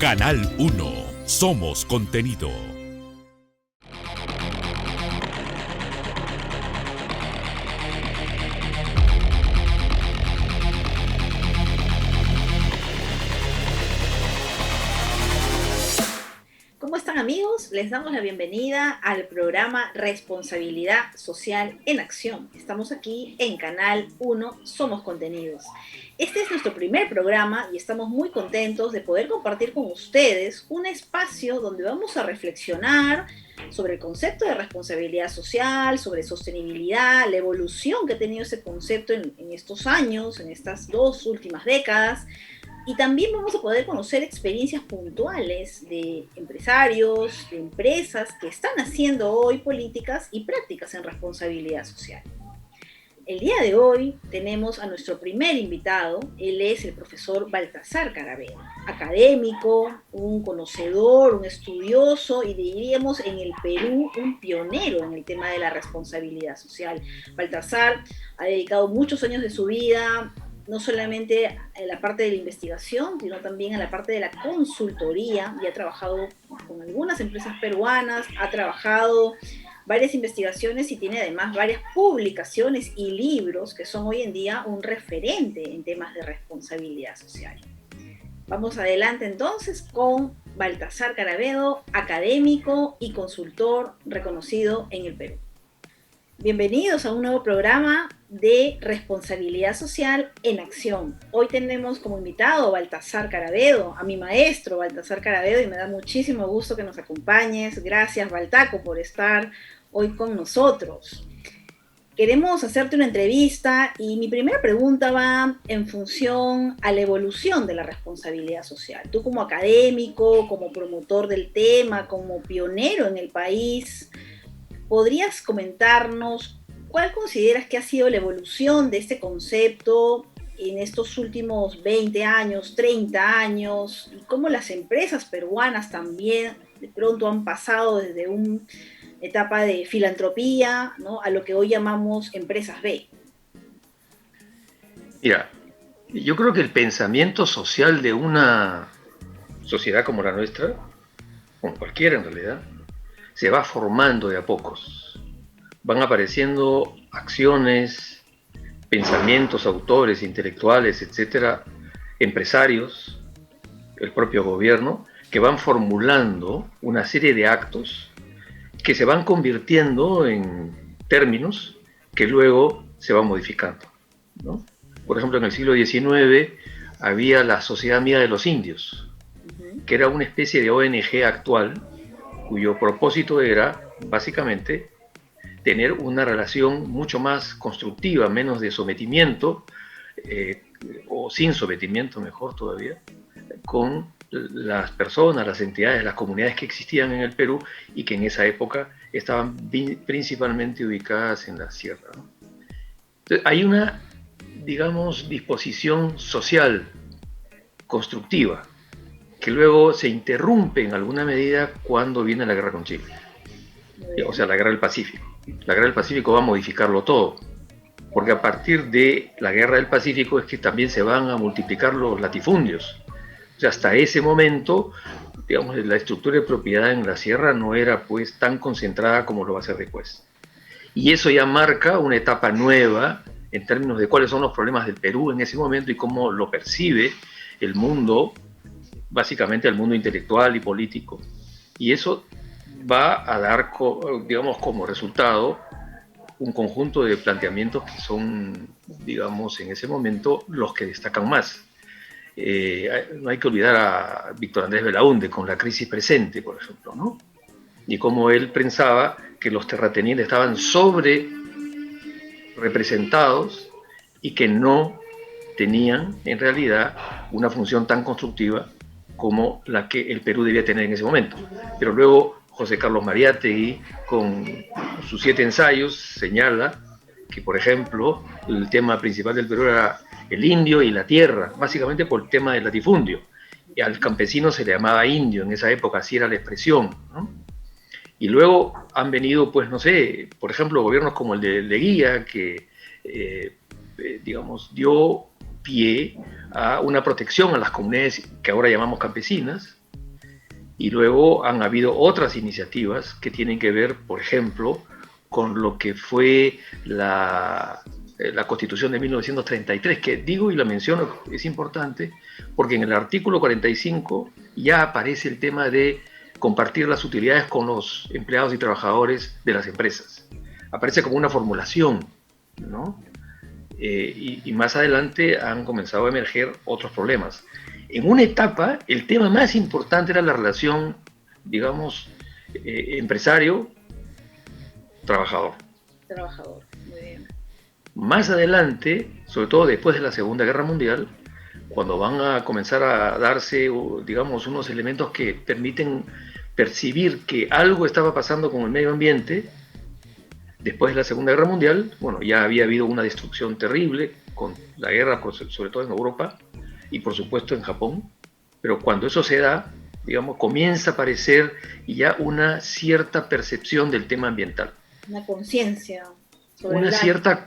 Canal 1. Somos contenido. ¿Cómo están, amigos? Les damos la bienvenida al programa Responsabilidad Social en Acción. Estamos aquí en Canal 1, Somos Contenidos. Este es nuestro primer programa y estamos muy contentos de poder compartir con ustedes un espacio donde vamos a reflexionar sobre el concepto de responsabilidad social, sobre sostenibilidad, la evolución que ha tenido ese concepto en estos años, en estas 2 últimas décadas. Y también vamos a poder conocer experiencias puntuales de empresarios, de empresas que están haciendo hoy políticas y prácticas en responsabilidad social. El día de hoy tenemos a nuestro primer invitado. Él es el profesor Baltasar Carabedo, académico, un conocedor, un estudioso y diríamos en el Perú un pionero en el tema de la responsabilidad social. Baltasar ha dedicado muchos años de su vida no solamente a la parte de la investigación, sino también a la parte de la consultoría, y ha trabajado con algunas empresas peruanas, ha trabajado varias investigaciones y tiene además varias publicaciones y libros que son hoy en día un referente en temas de responsabilidad social. Vamos adelante entonces con Baltasar Carabedo, académico y consultor reconocido en el Perú. Bienvenidos a un nuevo programa de Responsabilidad Social en Acción. Hoy tenemos como invitado a Baltasar Carabedo, a mi maestro Baltasar Carabedo, y me da muchísimo gusto que nos acompañes. Gracias, Baltaco, por estar hoy con nosotros. Queremos hacerte una entrevista y mi primera pregunta va en función a la evolución de la responsabilidad social. Tú como académico, como promotor del tema, como pionero en el país, ¿podrías comentarnos cuál consideras que ha sido la evolución de este concepto en estos últimos 20 años, 30 años, y cómo las empresas peruanas también de pronto han pasado desde una etapa de filantropía, ¿no?, a lo que hoy llamamos empresas B? Mira, yo creo que el pensamiento social de una sociedad como la nuestra, como cualquiera en realidad, se va formando de a pocos. Van apareciendo acciones, pensamientos, autores, intelectuales, etcétera, empresarios, el propio gobierno, que van formulando una serie de actos que se van convirtiendo en términos que luego se van modificando, ¿no? Por ejemplo, en el siglo XIX había la Sociedad Amiga de los Indios, que era una especie de ONG actual, cuyo propósito era, básicamente, tener una relación mucho más constructiva, menos de sometimiento, o sin sometimiento, mejor todavía, con las personas, las entidades, las comunidades que existían en el Perú y que en esa época estaban principalmente ubicadas en la sierra, ¿no? Entonces, hay una, digamos, disposición social constructiva que luego se interrumpe en alguna medida cuando viene la guerra con Chile, o sea, la guerra del Pacífico. La guerra del Pacífico va a modificarlo todo, porque a partir de la guerra del Pacífico es que también se van a multiplicar los latifundios. O sea, hasta ese momento, digamos, la estructura de propiedad en la sierra no era pues tan concentrada como lo va a ser después. Y eso ya marca una etapa nueva en términos de cuáles son los problemas del Perú en ese momento y cómo lo percibe el mundo, básicamente el mundo intelectual y político. Y eso va a dar, digamos, como resultado un conjunto de planteamientos que son, digamos, en ese momento los que destacan más. No hay que olvidar a Víctor Andrés Belaúnde con la crisis presente, por ejemplo, ¿no? Y cómo él pensaba que los terratenientes estaban sobre representados y que no tenían en realidad una función tan constructiva como la que el Perú debía tener en ese momento. Pero luego José Carlos Mariátegui, con sus 7 ensayos, señala que, por ejemplo, el tema principal del Perú era el indio y la tierra, básicamente por el tema del latifundio. Y al campesino se le llamaba indio en esa época, así era la expresión, ¿no? Y luego han venido, pues no sé, por ejemplo, gobiernos como el de Leguía, que, digamos, dio pie a una protección a las comunidades que ahora llamamos campesinas, Y luego han habido otras iniciativas que tienen que ver, por ejemplo, con lo que fue la Constitución de 1933, que digo y la menciono, es importante, porque en el artículo 45 ya aparece el tema de compartir las utilidades con los empleados y trabajadores de las empresas. Aparece como una formulación, ¿no? Y más adelante han comenzado a emerger otros problemas. En una etapa, el tema más importante era la relación, digamos, empresario-trabajador. Trabajador, muy bien. Más adelante, sobre todo después de la Segunda Guerra Mundial, cuando van a comenzar a darse, digamos, unos elementos que permiten percibir que algo estaba pasando con el medio ambiente, después de la Segunda Guerra Mundial, bueno, ya había habido una destrucción terrible con la guerra, sobre todo en Europa y por supuesto en Japón, pero cuando eso se da, digamos, comienza a aparecer ya una cierta percepción del tema ambiental. Una conciencia. Una cierta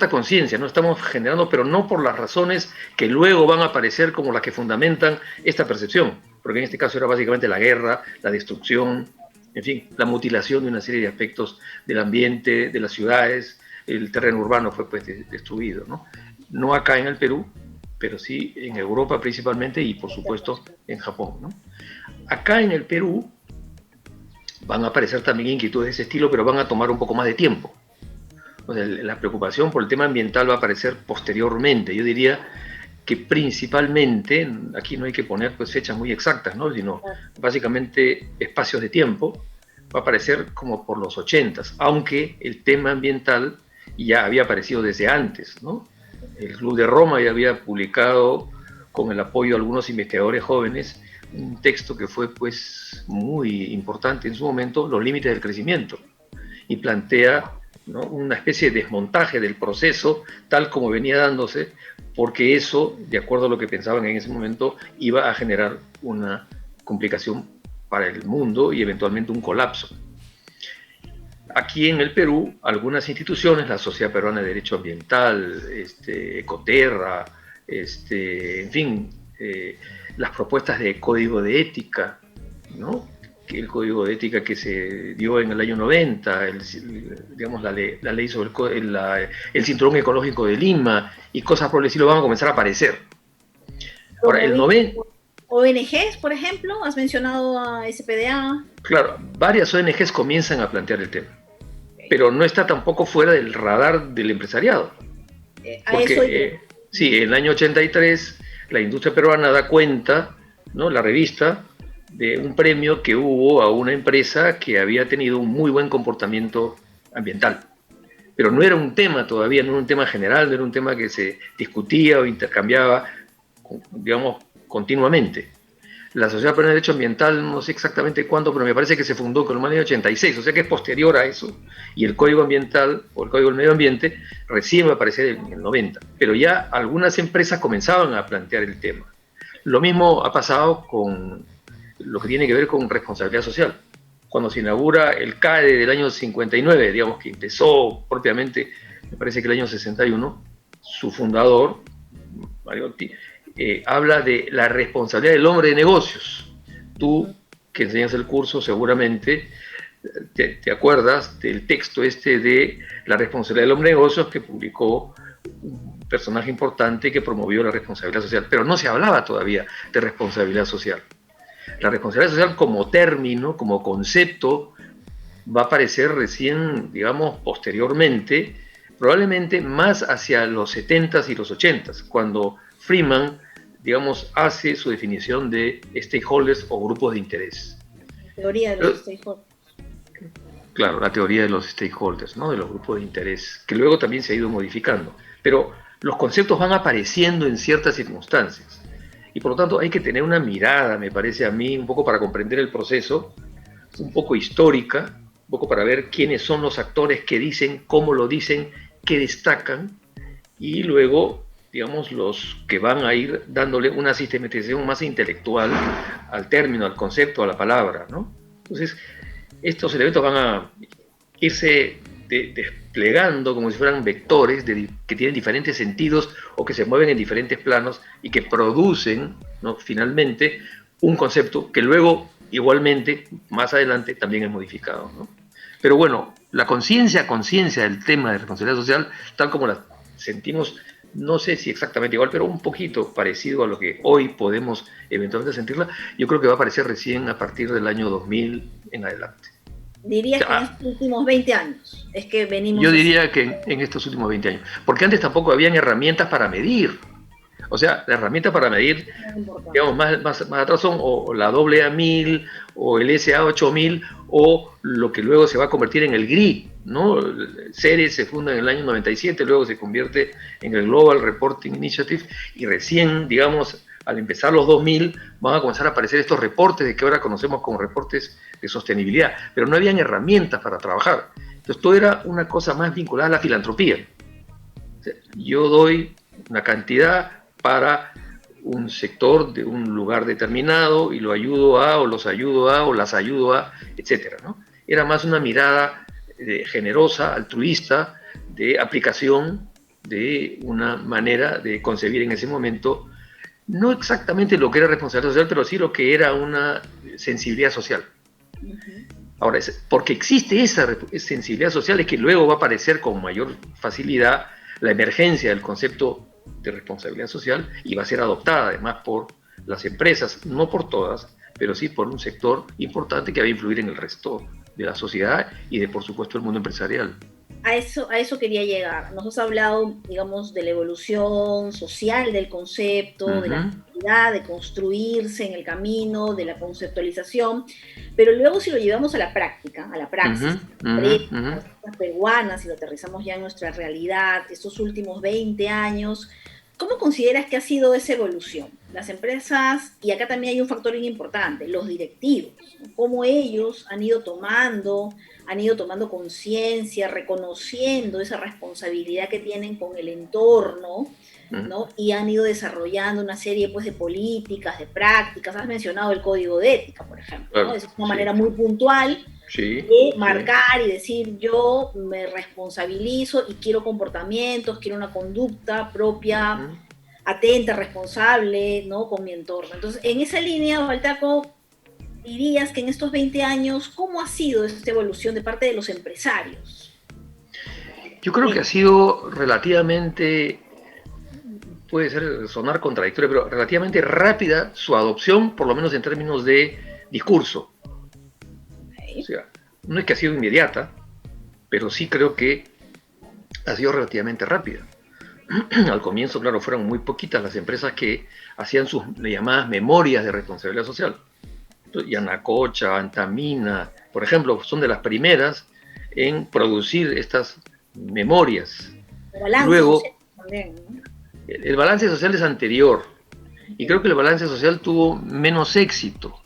conciencia, ¿no? Estamos generando, pero no por las razones que luego van a aparecer como las que fundamentan esta percepción, porque en este caso era básicamente la guerra, la destrucción, en fin, la mutilación de una serie de aspectos del ambiente, de las ciudades, el terreno urbano fue pues destruido, ¿no? No acá en el Perú, pero sí en Europa principalmente y por supuesto en Japón, ¿no? Acá en el Perú van a aparecer también inquietudes de ese estilo, pero van a tomar un poco más de tiempo. O sea, la preocupación por el tema ambiental va a aparecer posteriormente. Yo diría que principalmente, aquí no hay que poner pues fechas muy exactas, ¿no? Sino básicamente espacios de tiempo, va a aparecer como por los 80s, aunque el tema ambiental ya había aparecido desde antes, ¿no? El Club de Roma ya había publicado, con el apoyo de algunos investigadores jóvenes, un texto que fue pues muy importante en su momento, Los límites del crecimiento, y plantea, ¿no?, una especie de desmontaje del proceso tal como venía dándose, porque eso, de acuerdo a lo que pensaban en ese momento, iba a generar una complicación para el mundo y eventualmente un colapso. Aquí en el Perú, algunas instituciones, la Sociedad Peruana de Derecho Ambiental, Ecoterra, en fin, las propuestas de código de ética, ¿no?, que el código de ética que se dio en el año 90, digamos, la ley sobre el cinturón ecológico de Lima y cosas por el estilo van a comenzar a aparecer. Ahora, el 90... ONGs, por ejemplo, has mencionado a SPDA. Claro, varias ONGs comienzan a plantear el tema, pero no está tampoco fuera del radar del empresariado. Porque, sí, en el año 83 la industria peruana da cuenta, ¿no?, la revista, de un premio que hubo a una empresa que había tenido un muy buen comportamiento ambiental. Pero no era un tema todavía, no era un tema general, no era un tema que se discutía o intercambiaba, digamos, continuamente. La Sociedad Peruana de Derecho Ambiental, no sé exactamente cuándo, pero me parece que se fundó con el año 86, o sea que es posterior a eso, y el Código Ambiental, o el Código del Medio Ambiente, recién va a aparecer en el 90. Pero ya algunas empresas comenzaban a plantear el tema. Lo mismo ha pasado con lo que tiene que ver con responsabilidad social. Cuando se inaugura el CADE del año 59, digamos que empezó propiamente, me parece que el año 61, su fundador, Mariotti, habla de la responsabilidad del hombre de negocios. Tú, que enseñas el curso, seguramente te acuerdas del texto de la responsabilidad del hombre de negocios que publicó un personaje importante que promovió la responsabilidad social, pero no se hablaba todavía de responsabilidad social. La responsabilidad social como término, como concepto, va a aparecer recién, digamos, posteriormente, probablemente más hacia los 70s y los 80s, cuando Freeman, digamos, hace su definición de stakeholders o grupos de interés. Teoría de los stakeholders. Claro, la teoría de los stakeholders, ¿no?, de los grupos de interés, que luego también se ha ido modificando. Pero los conceptos van apareciendo en ciertas circunstancias. Y por lo tanto hay que tener una mirada, me parece a mí, un poco para comprender el proceso, un poco histórica, un poco para ver quiénes son los actores que dicen, cómo lo dicen, qué destacan, y luego, digamos, los que van a ir dándole una sistematización más intelectual al término, al concepto, a la palabra, ¿no? Entonces, estos elementos van a irse desplegando como si fueran vectores que tienen diferentes sentidos o que se mueven en diferentes planos y que producen, ¿no?, finalmente un concepto que luego igualmente, más adelante también es modificado, ¿no? Pero bueno, la conciencia del tema de responsabilidad social, tal como la sentimos, no sé si exactamente igual, pero un poquito parecido a lo que hoy podemos eventualmente sentirla, yo creo que va a aparecer recién a partir del año 2000 en adelante. Dirías que en estos últimos 20 años es que venimos... Yo diría que en estos últimos 20 años, porque antes tampoco habían herramientas para medir. O sea, la herramienta para medir, digamos, más atrás son o la AA1000 o el SA8000 o lo que luego se va a convertir en el GRI, ¿no? CERES se funda en el año 97, luego se convierte en el Global Reporting Initiative y recién, digamos, al empezar los 2000 van a comenzar a aparecer estos reportes de que ahora conocemos como reportes de sostenibilidad, pero no habían herramientas para trabajar. Entonces todo era una cosa más vinculada a la filantropía. O sea, yo doy una cantidad para un sector de un lugar determinado y lo ayudo a, o los ayudo a, o las ayudo a, etcétera, ¿no? Era más una mirada generosa, altruista, de aplicación de una manera de concebir en ese momento, no exactamente lo que era responsabilidad social, pero sí lo que era una sensibilidad social. Ahora, porque existe esa sensibilidad social es que luego va a aparecer con mayor facilidad la emergencia del concepto de responsabilidad social y va a ser adoptada además por las empresas, no por todas, pero sí por un sector importante que va a influir en el resto de la sociedad y de, por supuesto, el mundo empresarial. A eso quería llegar. Nos has hablado, digamos, de la evolución social del concepto, de la necesidad de construirse en el camino, de la conceptualización, pero luego si lo llevamos a la práctica, a la praxis, las peruanas, y lo aterrizamos ya en nuestra realidad, estos últimos 20 años, ¿cómo consideras que ha sido esa evolución? Las empresas, y acá también hay un factor bien importante, los directivos, ¿no? Cómo ellos han ido tomando conciencia, reconociendo esa responsabilidad que tienen con el entorno, ¿no? Y han ido desarrollando una serie, pues, de políticas, de prácticas. Has mencionado el código de ética, por ejemplo, ¿no? Es una manera muy puntual de marcar y decir: yo me responsabilizo y quiero comportamientos, quiero una conducta propia, atenta, responsable, ¿no? Con mi entorno. Entonces, en esa línea, Waltaco, dirías que en estos 20 años, ¿cómo ha sido esta evolución de parte de los empresarios? Yo creo que ha sido relativamente, puede sonar contradictorio, pero relativamente rápida su adopción, por lo menos en términos de discurso. O sea, no es que ha sido inmediata, pero sí creo que ha sido relativamente rápida. Al comienzo, claro, fueron muy poquitas las empresas que hacían sus llamadas memorias de responsabilidad social. Yanacocha, Antamina, por ejemplo, son de las primeras en producir estas memorias. Luego, también, ¿no? El balance social es anterior, y creo que el balance social tuvo menos éxito.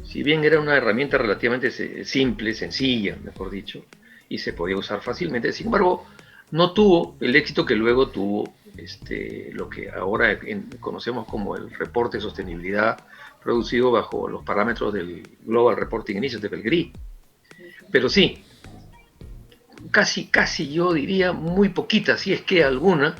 Si bien era una herramienta relativamente simple, sencilla, mejor dicho, y se podía usar fácilmente, sin embargo, no tuvo el éxito que luego tuvo lo que ahora conocemos como el reporte de sostenibilidad producido bajo los parámetros del Global Reporting Initiative, el GRI. Pero sí, casi yo diría muy poquita, si es que alguna,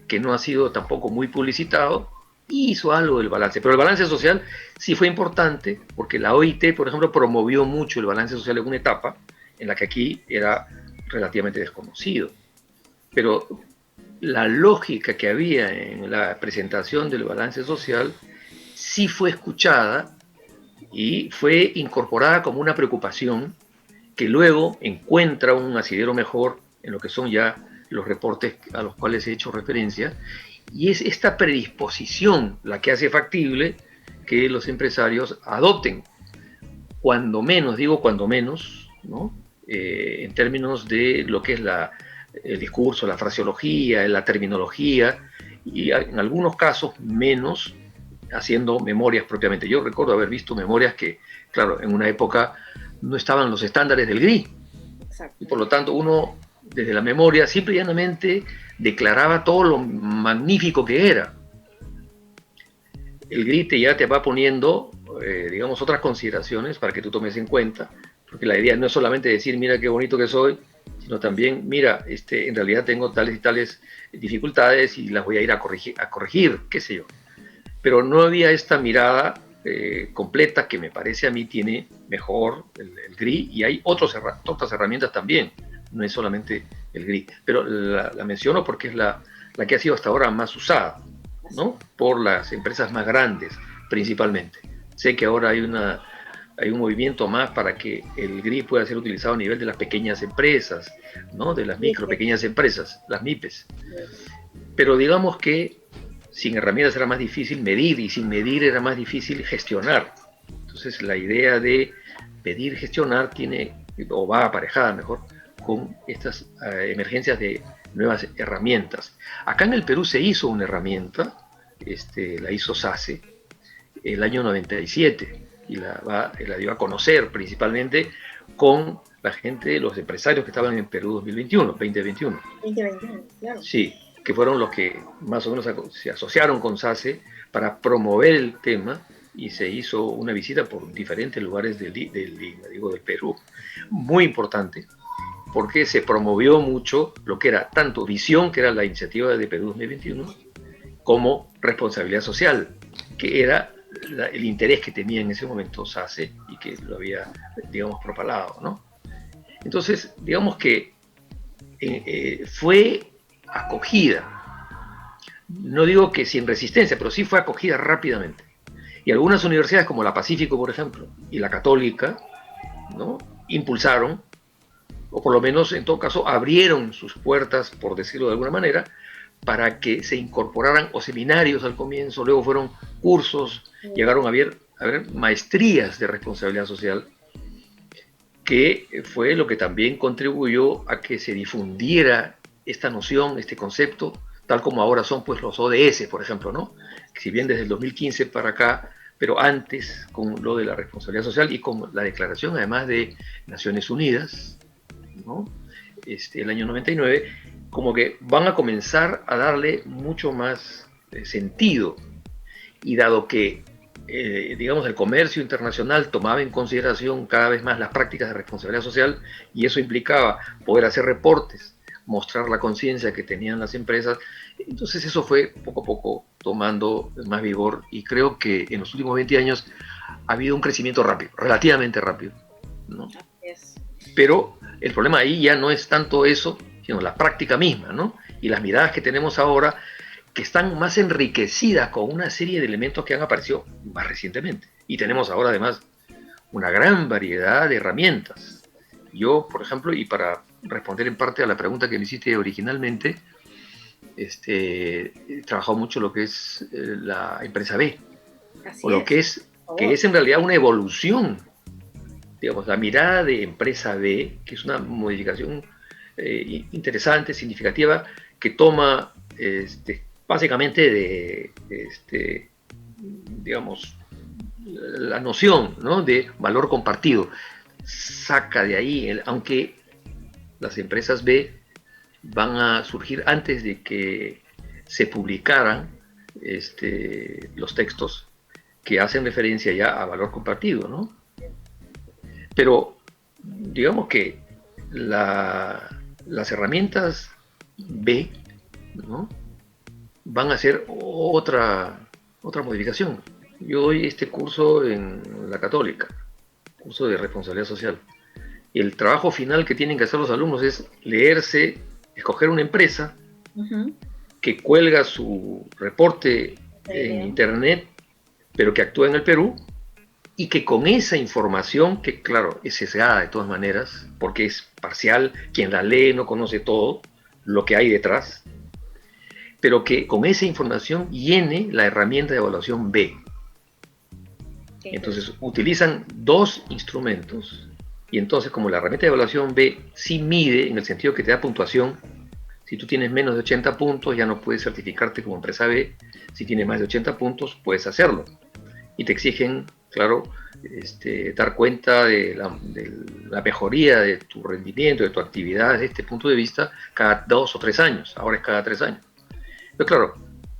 que no ha sido tampoco muy publicitado, hizo algo del balance. Pero el balance social sí fue importante, porque la OIT, por ejemplo, promovió mucho el balance social en una etapa en la que aquí era relativamente desconocido. Pero la lógica que había en la presentación del balance social sí fue escuchada y fue incorporada como una preocupación que luego encuentra un asidero mejor en lo que son ya los reportes a los cuales he hecho referencia, y es esta predisposición la que hace factible que los empresarios adopten, cuando menos, ¿no? En términos de lo que es el discurso, la fraseología, la terminología, y en algunos casos menos haciendo memorias propiamente. Yo recuerdo haber visto memorias que, claro, en una época no estaban los estándares del GRI. Exacto. Y por lo tanto uno, desde la memoria, simple y llanamente declaraba todo lo magnífico que era. El GRI ya te va poniendo, digamos, otras consideraciones para que tú tomes en cuenta, porque la idea no es solamente decir, mira qué bonito que soy, sino también, mira, en realidad tengo tales y tales dificultades y las voy a ir a corregir, qué sé yo. Pero no había esta mirada completa que me parece a mí tiene mejor el GRI, y hay otras herramientas también, no es solamente el GRI, pero la menciono porque es la que ha sido hasta ahora más usada, ¿no? Por las empresas más grandes principalmente. Sé que ahora hay un movimiento más para que el GRI pueda ser utilizado a nivel de las pequeñas empresas, ¿no? De las micro, pequeñas empresas, las MIPES. Pero digamos que sin herramientas era más difícil medir, y sin medir era más difícil gestionar. Entonces la idea de medir, gestionar tiene, o va aparejada mejor, con estas emergencias de nuevas herramientas. Acá en el Perú se hizo una herramienta, la hizo SACE, el año 97, y la dio a conocer principalmente con la gente, los empresarios que estaban en Perú 2021. 2021, claro. Sí, que fueron los que más o menos se asociaron con SACE para promover el tema, y se hizo una visita por diferentes lugares del Perú, muy importante, porque se promovió mucho lo que era tanto visión, que era la iniciativa de Perú 2021, como responsabilidad social, que era el interés que tenía en ese momento SACE y que lo había, digamos, propalado, ¿no? Entonces, digamos que fue acogida, no digo que sin resistencia, pero sí fue acogida rápidamente. Y algunas universidades como la Pacífico, por ejemplo, y la Católica, ¿no?, impulsaron, o por lo menos en todo caso abrieron sus puertas, por decirlo de alguna manera, para que se incorporaran o seminarios al comienzo, luego fueron cursos, llegaron a haber maestrías de responsabilidad social, que fue lo que también contribuyó a que se difundiera esta noción, este concepto, tal como ahora son pues los ODS, por ejemplo, ¿no? Si bien desde el 2015 para acá, pero antes con lo de la responsabilidad social y con la declaración además de Naciones Unidas, ¿no?, el año 99, como que van a comenzar a darle mucho más sentido. Y dado que, digamos, el comercio internacional tomaba en consideración cada vez más las prácticas de responsabilidad social, y eso implicaba poder hacer reportes, mostrar la conciencia que tenían las empresas, entonces eso fue poco a poco tomando más vigor, y creo que en los últimos 20 años ha habido un crecimiento rápido, relativamente rápido, ¿no? Pero el problema ahí ya no es tanto eso, sino la práctica misma, ¿no? Y las miradas que tenemos ahora, que están más enriquecidas con una serie de elementos que han aparecido más recientemente. Y tenemos ahora además una gran variedad de herramientas. Yo, por ejemplo, y para responder en parte a la pregunta que me hiciste originalmente, he trabajado mucho lo que es la empresa B, o lo que es en realidad una evolución, digamos, la mirada de empresa B, que es una modificación interesante, significativa, que toma básicamente digamos, la noción, ¿no?, de valor compartido. Saca de ahí, aunque las empresas B van a surgir antes de que se publicaran los textos que hacen referencia ya a valor compartido, ¿no? Pero digamos que las herramientas B, ¿no?, van a ser otra modificación. Yo doy este curso en la Católica, curso de responsabilidad social. Y el trabajo final que tienen que hacer los alumnos es escoger una empresa que cuelga su reporte en internet, pero que actúa en el Perú, y que con esa información, que claro, es sesgada de todas maneras, porque es parcial, quien la lee no conoce todo lo que hay detrás, pero que con esa información llene la herramienta de evaluación B. Entonces utilizan dos instrumentos, y entonces como la herramienta de evaluación B sí mide, en el sentido que te da puntuación, si tú tienes menos de 80 puntos ya no puedes certificarte como empresa B, si tienes más de 80 puntos puedes hacerlo, y te exigen, claro, dar cuenta de la mejoría de tu rendimiento, de tu actividad desde este punto de vista cada 2 o 3 años, ahora es cada 3 años. Pero claro,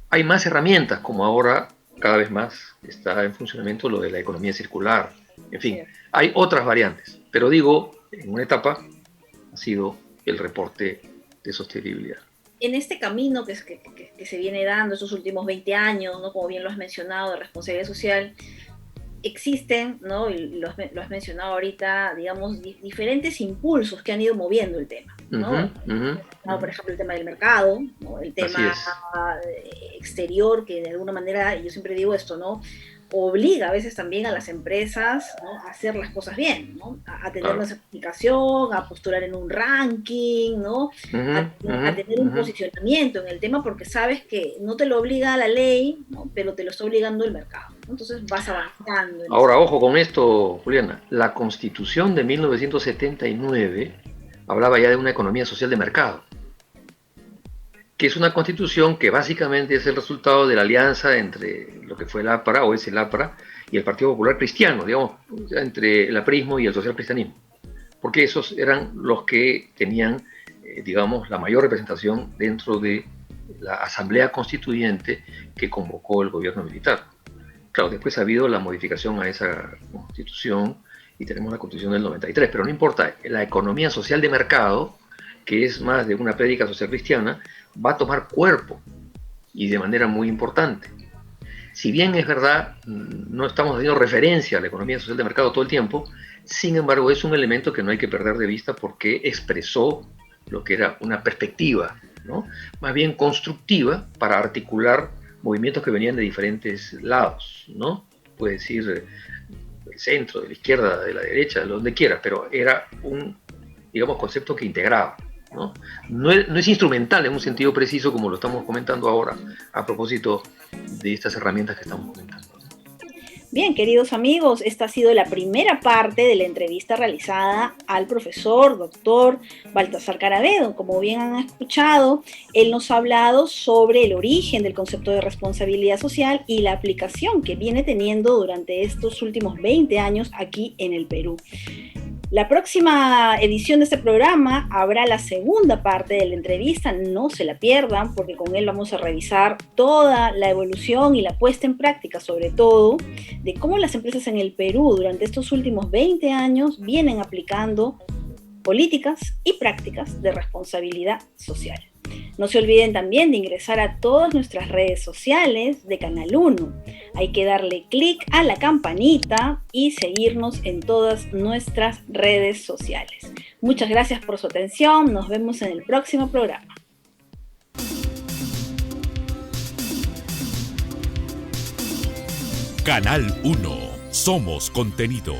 hay más herramientas, como ahora cada vez más está en funcionamiento lo de la economía circular, en fin, hay otras variantes, pero digo, en una etapa ha sido el reporte de sostenibilidad. En este camino que se viene dando estos últimos 20 años, ¿no?, como bien lo has mencionado, de responsabilidad social, existen, ¿no? Y lo has mencionado ahorita, digamos, diferentes impulsos que han ido moviendo el tema, ¿no? Por ejemplo, el tema del mercado, ¿no? El tema exterior, que de alguna manera, yo siempre digo esto, ¿no? Obliga a veces también a las empresas, ¿no? A hacer las cosas bien, ¿no? A tener una certificación, a postular en un ranking, ¿no? A tener un posicionamiento en el tema, porque sabes que no te lo obliga la ley, ¿no? Pero te lo está obligando el mercado, ¿no? Entonces vas avanzando. Ahora, ojo con esto, Juliana. La Constitución de 1979 hablaba ya de una economía social de mercado, que es una constitución que básicamente es el resultado de la alianza entre lo que fue el APRA, o es el APRA, y el Partido Popular Cristiano, digamos, entre el aprismo y el social cristianismo, porque esos eran los que tenían, digamos, la mayor representación dentro de la Asamblea Constituyente que convocó el gobierno militar. Claro, después ha habido la modificación a esa constitución y tenemos la constitución del 93, pero no importa, la economía social de mercado, que es más de una prédica social cristiana, va a tomar cuerpo y de manera muy importante. Si bien es verdad, no estamos haciendo referencia a la economía social de mercado todo el tiempo, sin embargo es un elemento que no hay que perder de vista porque expresó lo que era una perspectiva, ¿no? Más bien constructiva para articular movimientos que venían de diferentes lados, ¿no? Puede decir del centro, de la izquierda, de la derecha, de donde quiera, pero era un, digamos, concepto que integraba. No es instrumental en un sentido preciso como lo estamos comentando ahora a propósito de estas herramientas que estamos comentando. Bien, queridos amigos, esta ha sido la primera parte de la entrevista realizada al profesor, doctor Baltasar Caravedo. Como bien han escuchado, él nos ha hablado sobre el origen del concepto de responsabilidad social y la aplicación que viene teniendo durante estos últimos 20 años aquí en el Perú. La próxima edición de este programa habrá la segunda parte de la entrevista, no se la pierdan porque con él vamos a revisar toda la evolución y la puesta en práctica, sobre todo, de cómo las empresas en el Perú durante estos últimos 20 años vienen aplicando políticas y prácticas de responsabilidad social. No se olviden también de ingresar a todas nuestras redes sociales de Canal 1. Hay que darle clic a la campanita y seguirnos en todas nuestras redes sociales. Muchas gracias por su atención. Nos vemos en el próximo programa. Canal 1. Somos contenido.